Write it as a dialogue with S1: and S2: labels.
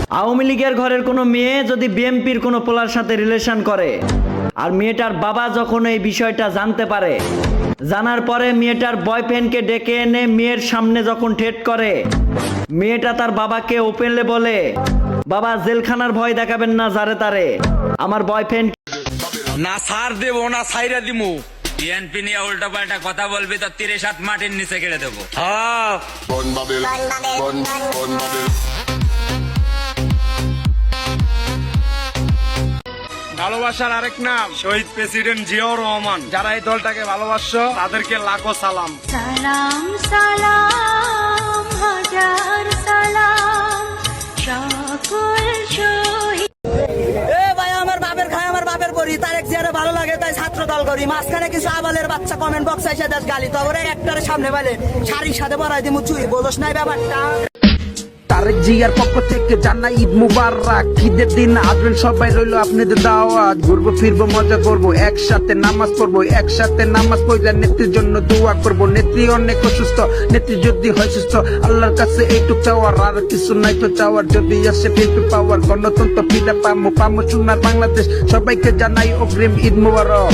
S1: আওয়ামী লীগের ঘরের কোনো মেয়ে যদি বিএনপির কোনো পোলার সাথে রিলেশন করে, আর মেয়েটার বাবা যখন এই বিষয়টা জানতে পারে, জানার পরে মেয়েটার বয়ফ্রেন্ডকে ডেকে এনে মেয়ের সামনে যখন ঠেট করে, মেয়েটা তার বাবাকে ওপেনলি বলে, বাবা জেলখানার ভয় দেখাবেন না যারে তারে, আমার বয়ফ্রেন্ড
S2: না সার দেবো না সাইরা দিমু। বিএনপি নিয়ে উল্টো পাল্টা কথা বলবি তো 37 মাটির নিচে কেড়ে দেবো।
S3: ভালোবাসার আরেক নাম শহীদ প্রেসিডেন্ট জিয়াউর রহমান। যারা এই দলটাকে ভালোবাসছো তাদেরকে লাখো সালাম।
S4: সালাম সালাম হাজার সালাম সকল শহীদ।
S5: ভাই আমার বাপের খায় আমার বাপের করি, তারেক জিয়ারে ভালো লাগে তাই ছাত্র দল করি। মাঝখানে কিছু আবালের বাচ্চা কমেন্ট বক্স এসে দেশ গালি, তবে একটারে সামনে পাইলে শাড়ির সাথে বড়াই দিমু চুই, বোঝস নাই ব্যাপারটা।
S6: তারেক জিয়ার পক্ষ থেকে জানাই ঈদ মুবারক। ঈদের দিন আসবেন সবাই, রইলো আপনাদের দাওয়াত। ঘুরবো ফিরবো মজা করবো, একসাথে নামাজ পড়বো, একসাথে নামাজ পড়লে নেত্রীর জন্য দোয়া করবো। নেত্রী অনেক অসুস্থ, নেত্রী যদি হয় সুস্থ, আল্লাহর কাছে এইটুক চাওয়ার, আর কিছু নাই তো চাওয়ার। যদি আসে বিএনপি পাওয়ার, গণতন্ত্র ফিরে পামো সোনার বাংলাদেশ। সবাইকে জানাই অগ্রিম ঈদ মুবারক।